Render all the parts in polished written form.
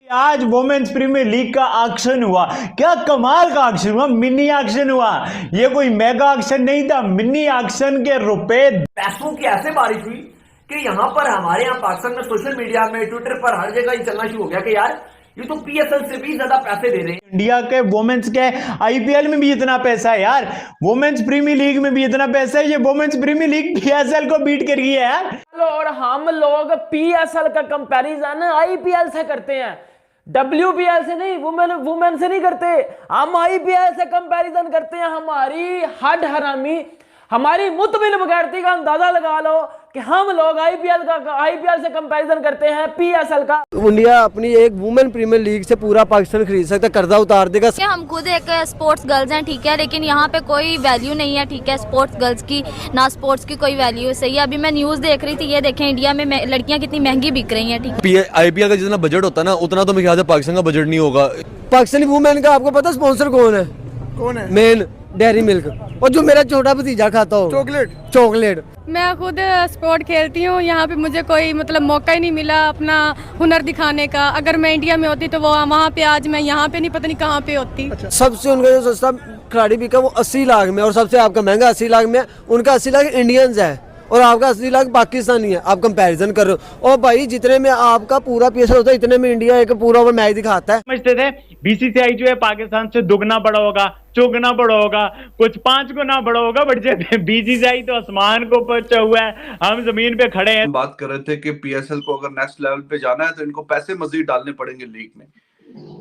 आज women's premier league का auction हुआ, क्या कमाल का ऑक्शन हुआ, मिनी ऑक्शन हुआ। ये कोई मेगा ऑक्शन नहीं था, मिनी ऑक्शन के रुपए पैसों की ऐसे बारिश हुई कि यहाँ पर हमारे यहाँ पाकिस्तान में सोशल मीडिया में ट्विटर पर हर जगह ही चलना शुरू हो गया कि यार ये तो पीएसएल से भी ज्यादा पैसे दे रहे हैं। इंडिया के वुमेन्स के आईपीएल में भी इतना पैसा है यार, वुमेन्स प्रीमियर लीग में भी इतना पैसा है, ये वुमेन्स प्रीमियर लीग पीएसएल को बीट कर गई है यार। और हम लोग पीएसएल का कंपैरिजन आईपीएल से करते हैं, डब्ल्यूपीएल से नहीं, वुमेन से नहीं करते, हम आईपीएल से कंपैरिजन करते हैं। हमारी हड हरामी, हमारी मुतबिल बगैरती का अंदाजा लगा लो कि हम लोग आईपीएल से कंपैरिजन करते हैं पीएसएल का। इंडिया अपनी एक वुमेन प्रीमियर लीग से पूरा पाकिस्तान खरीद सकता है, कर्जा उतार देगा। हम खुद एक स्पोर्ट्स गर्ल्स हैं, ठीक है, लेकिन यहाँ पे कोई वैल्यू नहीं है, ठीक है, स्पोर्ट्स गर्ल्स की ना स्पोर्ट्स की कोई वैल्यू सही है। अभी मैं न्यूज़ देख रही थी, ये देखें इंडिया में लड़कियाँ कितनी महंगी बिक रही हैं, ठीक है। आईपीएल का जितना बजट होता है ना, उतना तो मेरे ख्याल से पाकिस्तान का बजट नहीं होगा। पाकिस्तानी वुमेन का आपको पता स्पॉन्सर कौन है? मेन डेयरी मिल्क, और जो मेरा छोटा भतीजा खाता हो चॉकलेट। मैं खुद स्पोर्ट खेलती हूँ, यहाँ पे मुझे कोई मतलब मौका ही नहीं मिला अपना हुनर दिखाने का। अगर मैं इंडिया में होती तो वो वहाँ पे, आज मैं यहाँ पे नहीं, पता नहीं कहाँ पे होती। सबसे उनका जो सस्ता खिलाड़ी बिका वो 80 लाख में, और सबसे आपका महंगा 80 लाख में। उनका 80 लाख इंडियंस है और आपका 80 लाख पाकिस्तानी है। आप कंपैरिजन कर रहे हो। और भाई जितने में आपका पूरा पीएसएल होता है, इतने में इंडिया एक पूरा ओवर मैच दिखाता है। समझते थे बीसीसीआई जो है पाकिस्तान से दुगना बड़ा होगा, चौगुना बड़ा होगा, कुछ 5 गुना बड़ा होगा, बट बीसीसीआई तो आसमान को पहुंचा हुआ है, हम जमीन पे खड़े हैं। बात कर रहे थे कि पीएसएल को अगर नेक्स्ट लेवल पे जाना है तो इनको पैसे मजीद डालने पड़ेंगे लीग में,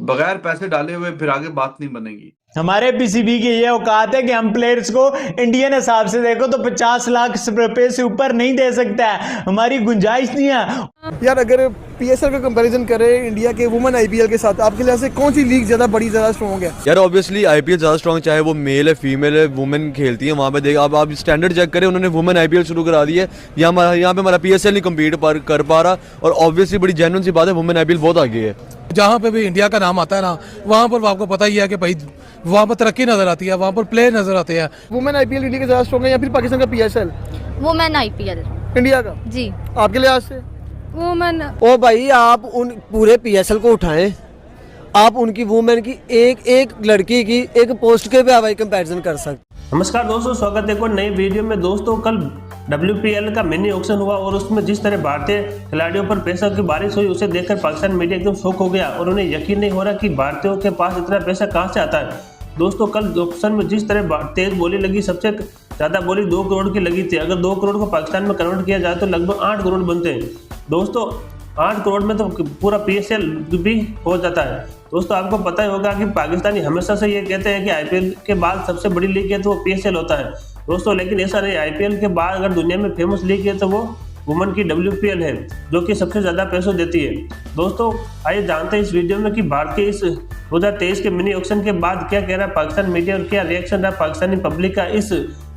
बगैर पैसे डाले हुए फिर आगे बात नहीं बनेगी। हमारे पीसीबी की ये औकात है कि हम प्लेयर्स को इंडियन हिसाब से देखो तो 50 लाख रुपए से ऊपर नहीं दे सकता है, हमारी गुंजाइश नहीं है यार। अगर पीएसएल का कंपैरिजन करें इंडिया के वुमेन आईपीएल के साथ, आपके लिहाज से कौन सी लीग ज्यादा बड़ी, ज्यादा स्ट्रॉन्ग है? यार ऑब्वियसली आईपीएल ज्यादा स्ट्रॉन्ग, चाहे वो मेल है, फीमेल है, वुमेन खेलती है वहाँ पे। देख आप स्टैंडर्ड चेक करें, उन्होंने वुमेन आईपीएल शुरू करा दी है, यहाँ पे हमारा पीएसएल नहीं कम्पीट कर पा रहा। और ऑब्वियसली बड़ी जेन्युइन सी बात है, वुमेन आईपीएल बहुत आगे है। जहाँ पे भी इंडिया का नाम आता है ना, वहाँ पर आपको पता ही है कि भाई वहाँ पर तरक्की नजर आती है, वहाँ पर प्ले नजर आते हैं। वुमेन आईपीएल इंडिया के ज्यादा स्ट्रॉन्ग है या फिर पाकिस्तान का पीएसएल? वुमेन आईपीएल इंडिया का जी। आपके लिहाज से वुमेन। ओ भाई आप उन पूरे पीएसएल को उठाएं, आप उनकी वुमेन की एक लड़की की एक पोस्ट के पे भाई कंपैरिजन कर सकते। नमस्कार दोस्तों, स्वागत है एक और नई वीडियो में। दोस्तों कल WPL का मिनी ऑक्शन हुआ और उसमें जिस तरह भारतीय खिलाड़ियों पर पैसा की बारिश हुई, उसे देखकर पाकिस्तान मीडिया एकदम शॉक हो गया और उन्हें यकीन नहीं हो रहा कि भारतीयों के पास इतना पैसा कहां से आता है। दोस्तों कल ऑक्शन में जिस तरह तेज बोली लगी, सबसे ज़्यादा बोली 2 करोड़ की लगी थी। अगर 2 करोड़ को पाकिस्तान में कन्वर्ट किया जाए तो लगभग 8 करोड़ बनते हैं। दोस्तों 8 करोड़ में तो पूरा पीएसएल भी हो जाता है। दोस्तों आपको पता ही होगा कि पाकिस्तानी हमेशा से ये कहते हैं कि आईपीएल के बाद सबसे बड़ी लीग है तो वो पीएसएल होता है दोस्तों, लेकिन ऐसा नहीं। आईपीएल के बाद अगर दुनिया में फेमस लीग है तो वो वुमेन की WPL है, जो कि सबसे ज़्यादा पैसों देती है। दोस्तों आइए जानते हैं इस वीडियो में कि भारत के इस 2023 के मिनी ऑक्शन के बाद क्या कह रहा है पाकिस्तान मीडिया और क्या रिएक्शन रहा पाकिस्तानी पब्लिक का इस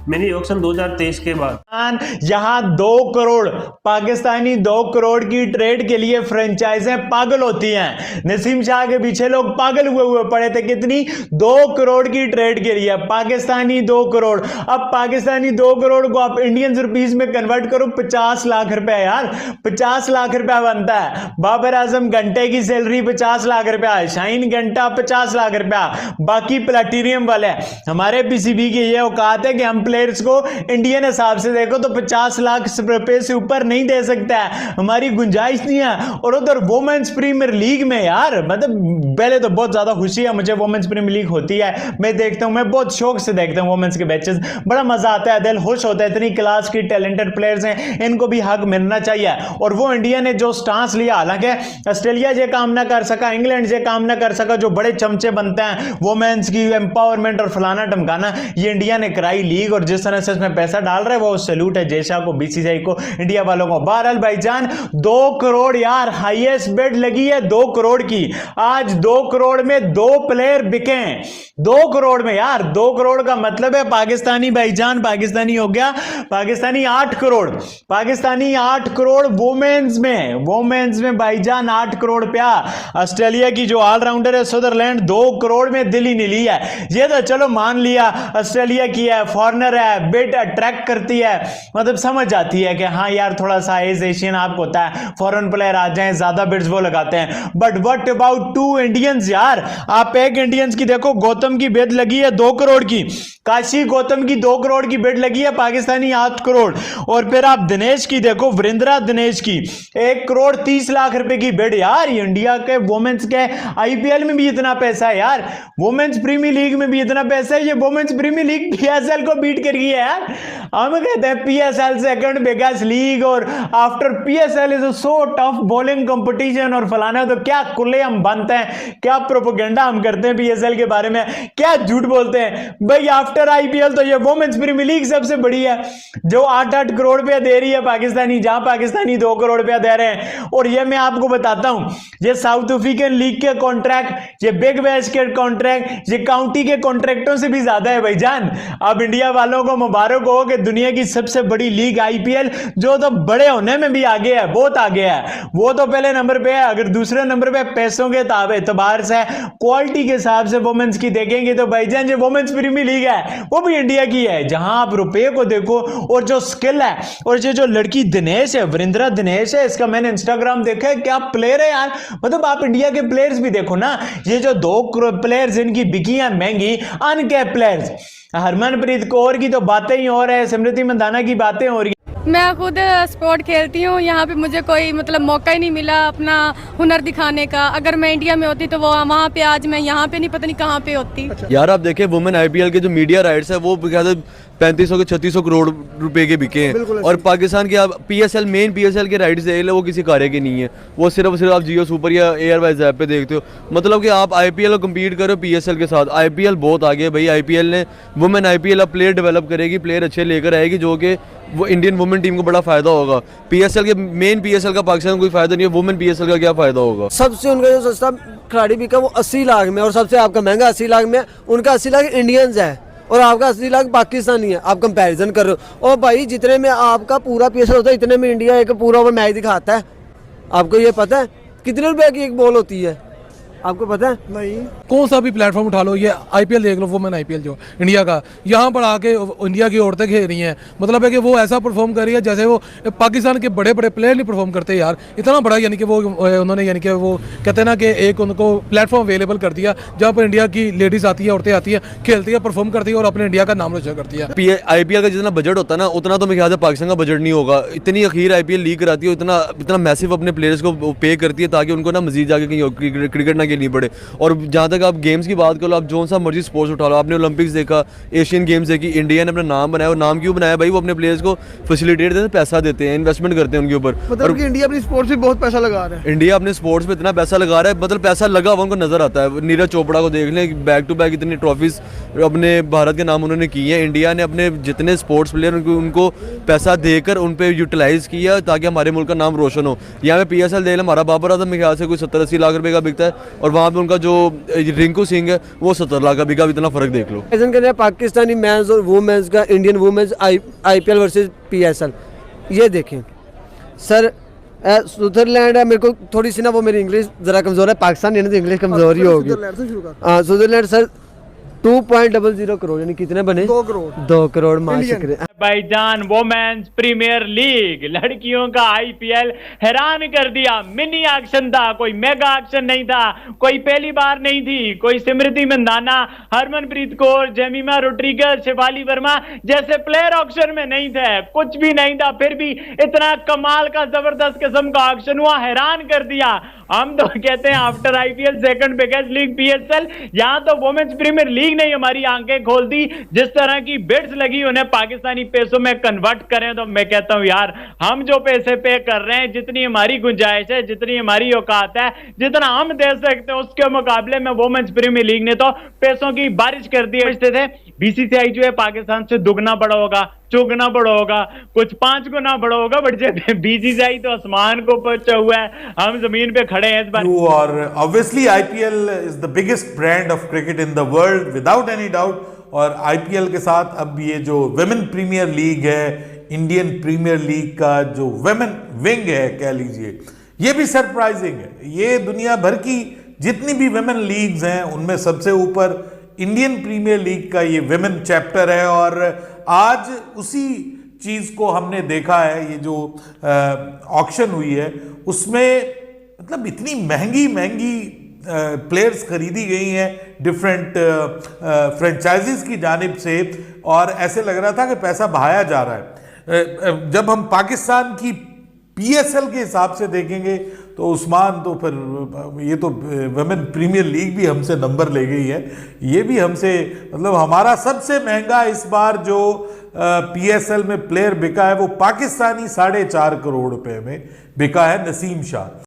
मिनी ऑक्शन 2023 के बाद। यहाँ 2 करोड़ पाकिस्तानी 2 करोड़ की ट्रेड के लिए फ्रेंचाइजें पागल होती हैं। नसीम शाह के पीछे लोग पागल हुए पड़े थे, कितनी 2 करोड़ की ट्रेड के लिए, पाकिस्तानी 2 करोड़। अब पाकिस्तानी 2 करोड़ को आप इंडियन रुपीस में कन्वर्ट करो, 50 लाख रुपए यार, 50 लाख रुपया बनता है। बाबर आजम घंटे की सैलरी 50 लाख रुपया, शाहीन घंटा 50 लाख रुपया, बाकी प्लेटिनियम वाले। हमारे पीसीबी की ये औकात है कि हम प्लेयर्स को इंडियन हिसाब से देखो तो 50 लाख रुपए से ऊपर नहीं दे सकता है, हमारी गुंजाइश नहीं है। और उधर वुमेन्स प्रीमियर लीग में यार, मतलब पहले तो बहुत ज्यादा खुशी है मुझे, वुमेन्स प्रीमियर लीग होती है, मैं देखता हूं, मैं बहुत शौक से देखता हूं वुमेन्स के मैचेस, बड़ा मजा आता है, दिल खुश होता है। इतनी क्लास की टैलेंटेड प्लेयर्स हैं, इनको भी हक मिलना चाहिए। और वो इंडिया ने जो स्टांस लिया, हालांकि ऑस्ट्रेलिया ये काम ना कर सका, इंग्लैंड ये काम ना कर सका, जो बड़े चमचे बनते हैं वुमेन्स की एम्पावरमेंट और फलाना टमकाना, ये इंडिया ने कराई लीग। और जिस तरह से इसमें पैसा डाल रहे हैं वो सैल्यूट है जयशाह को, बीसीसीआई को, इंडिया वालों को। बहरहाल भाईजान 2 करोड़ यार, हाईएस्ट बेड लगी है 2 करोड़ की। आज 2 करोड़ में 2 प्लेयर बिके हैं, 2 करोड़ में यार। 2 करोड़ का मतलब है पाकिस्तानी भाईजान, पाकिस्तानी हो गया, पाकिस्तानी 8 करोड़, पाकिस्तानी 8 करोड़ वुमेन्स में भाईजान 8 करोड़ रुपया। ऑस्ट्रेलिया की जो ऑलराउंडर है सदरलैंड 2 करोड़ में दिल ही नहीं लिया। ये तो चलो मान लिया ऑस्ट्रेलिया की है, फॉरनर ऑनर है, बिट अट्रैक्ट करती है, मतलब समझ आती है कि हाँ यार थोड़ा सा एशियन आपको होता है, फॉरेन प्लेयर आ जाए, ज्यादा बिट्स वो लगाते हैं। बट व्हाट अबाउट 2 इंडियंस यार, आप एक इंडियंस की देखो, गौतम की बिड लगी है 2 करोड़ की, काशी गौतम की 2 करोड़ की बिड लगी है, पाकिस्तानी 8 करोड़। और फिर आप दिनेश की देखो, वरिंद्रा दिनेश की 1 करोड़ 30 लाख रुपए की बिड। यार इंडिया के वुमेन्स के आईपीएल में भी इतना पैसा है यार, वुमेन्स प्रीमियर लीग में भी इतना पैसा है, ये वुमेन्स प्रीमियर लीग पीएसएल को बीट कर गई है यार। हम कहते हैं पीएसएल सेकंड बिगेस्ट लीग और after PSL is so tough bowling competition और फलाना, तो क्या कुल्ले हम बनते हैं, क्या प्रोपेगेंडा हम करते हैं पीएसएल के बारे में, क्या झूठ बोलते हैं भाई। आफ्टर आईपीएल तो ये वुमेन्स प्रीमियर लीग सबसे बड़ी है, जो 8-8 करोड़ रुपया दे रही है पाकिस्तानी, जहां पाकिस्तानी 2 करोड़ रुपया दे रहे हैं। और ये मैं आपको बताता हूं, ये साउथ अफ्रीकन लीग के कॉन्ट्रैक्ट, ये बिग बैश के कॉन्ट्रैक्ट, ये काउंटी के कॉन्ट्रैक्टों से भी ज्यादा है भाईजान। अब इंडिया वालों को मुबारक हो कि दुनिया की सबसे बड़ी लीग आईपीएल, जो तो बड़े होने में भी आगे है, बहुत आगे है, वो तो पहले नंबर पे है। अगर दूसरे नंबर पे पैसों के एतबार से, क्वालिटी के हिसाब से वुमेन्स की देखेंगे तो भाईजान जो वुमेन्स प्रीमियर लीग है वो भी इंडिया की है, जहां आप रुपए को देखो और जो स्किल है। और ये जो लड़की दिनेश है, वरिंद्रा दिनेश है, इसका मैंने इंस्टाग्राम देखा है, क्या प्लेयर है यार। मतलब आप इंडिया के प्लेयर्स भी देखो ना, ये जो 2 प्लेयर्स इनकी बिकी हैं महंगी, अनकैप प्लेयर्स, हरमनप्रीत कौर की तो बातें ही हो रही है, स्मृति मंदाना की बातें हो रही है। मैं खुद स्पोर्ट खेलती हूँ, यहाँ पे मुझे कोई मतलब मौका ही नहीं मिला अपना हुनर दिखाने का। अगर मैं इंडिया में होती तो वो वहाँ पे, आज मैं यहाँ पे नहीं, पता नहीं कहाँ पे होती। यार आप देखें वुमेन आईपीएल के जो मीडिया राइट्स है वो 3500 के 3600 करोड़ रुपए के बिके हैं, और पाकिस्तान के आप पीएसएल मेन पीएसएल के राइट्स देख ले, वो किसी कार्य के नहीं है, वो सिर्फ आप जियो सुपर या एयरवाइज ऐप पे देखते हो। मतलब कि आप आईपीएल को कम्पीट करो पीएसएल के साथ, आईपीएल बहुत आगे है भाई। आईपीएल ने वुमेन आईपीएल अब प्लेयर डेवलप करेगी, प्लेयर अच्छे लेकर आएगी, जो कि वो इंडियन वुमेन टीम को बड़ा फायदा होगा। पीएसएल के मेन पीएसएल का पाकिस्तान को कोई फायदा नहीं है, वुमेन पीएसएल का क्या फायदा होगा। सबसे उनका जो सस्ता खिलाड़ी बिका वो 80 लाख में, और सबसे आपका महंगा 80 लाख में, उनका 80 लाख इंडियंस है और आपका 80 लाख पाकिस्तानी है। आप कंपैरिजन कर रहे हो, और भाई जितने में आपका पूरा पीएसएल होता है इतने में इंडिया एक पूरा ओवर मैच दिखाता है। आपको ये पता है कितने रुपए की एक बॉल होती है, आपको पता है? नहीं। कौन सा भी प्लेटफॉर्म उठा लो, ये आईपीएल देख लो, वुमेन आईपीएल जो इंडिया का, यहाँ पर आके इंडिया की औरतें खेल रही हैं। मतलब है कि वो ऐसा परफॉर्म कर रही है जैसे वो पाकिस्तान के बड़े बड़े प्लेयर नहीं परफॉर्म करते यार। इतना बड़ा यानी कि वो उन्होंने यानी कि वो कहते हैं ना कि एक उनको प्लेटफॉर्म अवेलेबल कर दिया, जहाँ पर इंडिया की लेडीज आती है, औरतें आती है, खेलती है, परफॉर्म करती है और अपने इंडिया का नाम रोशन करती है। आईपीएल का जितना बजट होता है ना, उतना तो मेरे ख्याल से पाकिस्तान का बजट नहीं होगा। इतनी अखीर आईपीएल लीग कराती है, इतना मैसिव अपने प्लेयर्स को पे करती है ताकि उनको ना मजीद जाके कहीं क्रिकेट ना खेलनी पड़े। और जहाँ तक आप गेम्स की बात करो, आप जो सा मर्जी स्पोर्ट्स उठा लो, आपने ओलंपिक्स देखा, एशियन गेम्स देखी, इंडिया ने अपना नाम बनाया। और नाम क्यों बनाया भाई? वो अपने प्लेयर्स को फैसिलिटेट देते हैं, पैसा देते हैं, इन्वेस्टमेंट करते हैं उनके ऊपर। मतलब कि इंडिया अपनी स्पोर्ट्स में बहुत पैसा लगा रहा है। इंडिया अपने स्पोर्ट्स में इतना पैसा लगा रहा है, मतलब पैसा लगा हुआ उनको नजर आता है। नीरज चोपड़ा को देख लें, बैक टू बैक इतनी ट्रॉफीज अपने भारत के नाम उन्होंने की है। इंडिया ने अपने जितने स्पोर्ट्स प्लेयर उनको पैसा देकर उन पर यूटिलाइज किया ताकि हमारे मुल्क का नाम रोशन हो। यहाँ पे पीएसएल देख लें, हमारा बाबर आजम मेरे ख्याल से कोई 70-80 लाख रुपए का बिकता है, और वहाँ पे उनका जो रिंकू सिंह है वो 70 लाख का बिका। इतना फर्क देख लो। पाकिस्तानी मेंस और वुमेन्स का, Indian women's IPL versus PSL, ये देखें सर। स्विट्जरलैंड है, मेरे को थोड़ी सी ना वो मेरी इंग्लिश जरा कमजोर है, पाकिस्तान यानी तो इंग्लिश कमजोर ही होगी। स्विट्जरलैंड सर 2.00 करोड़, यानी कितने बने? 2 करोड़ माशाल्लाह। भाईजान वोमेन्स प्रीमियर लीग, लड़कियों का आईपीएल हैरान कर दिया। मिनी एक्शन था, कोई मेगा एक्शन नहीं था, कोई पहली बार नहीं थी, कोई स्मृति मंदाना, हरमनप्रीत कौर, जेमिमा रोड्रिगेज, शिफाली वर्मा जैसे प्लेयर ऑक्शन में नहीं थे, कुछ भी नहीं था, फिर भी इतना कमाल का जबरदस्त किस्म का ऑक्शन हुआ, हैरान कर दिया। हम तो कहते हैं after IPL second biggest league PSL, यहां तो वुमेन्स प्रीमियर लीग ने हमारी आंखें खोल दी। जिस तरह की बिड्स लगी उन्हें पाकिस्तानी पैसों में कन्वर्ट करें तो मैं कहता हूं यार, हम जो पैसे पे कर रहे हैं, जितनी हमारी गुंजाइश है, जितनी हमारी औकात है, जितना हम दे सकते हैं, उसके मुकाबले में वुमेन्स प्रीमियर लीग ने तो पैसों की बारिश कर दी। समझते थे बीसीसीआई जो है पाकिस्तान से दुगना बड़ा होगा, चौगुना बड़ा होगा, कुछ 5 गुना बड़ा होगा, बट जब बीसीसीआई तो आसमान को पहुंचा हुआ है, हम जमीन पे खड़े हैं इस बार। और obviously IPL is the biggest brand of cricket in the world without any doubt. और आईपीएल के साथ अब ये जो विमेन प्रीमियर लीग है, इंडियन प्रीमियर लीग का जो विमेन विंग है कह लीजिए, ये भी सरप्राइजिंग है। ये दुनिया भर की जितनी भी विमेन लीग्स हैं उनमें सबसे ऊपर इंडियन प्रीमियर लीग का ये विमेन चैप्टर है और आज उसी चीज को हमने देखा है। ये जो ऑक्शन हुई है उसमें मतलब इतनी महंगी प्लेयर्स खरीदी गई हैं डिफरेंट फ्रेंचाइजीज की जानिब से और ऐसे लग रहा था कि पैसा बहाया जा रहा है। जब हम पाकिस्तान की PSL के हिसाब से देखेंगे तो उस्मान तो फिर ये तो वुमेन प्रीमियर लीग भी हमसे नंबर ले गई है। ये भी हमसे मतलब हमारा सबसे महंगा इस बार जो PSL में प्लेयर बिका है वो पाकिस्तानी 4.5 करोड़ रुपए में बिका है, नसीम शाह।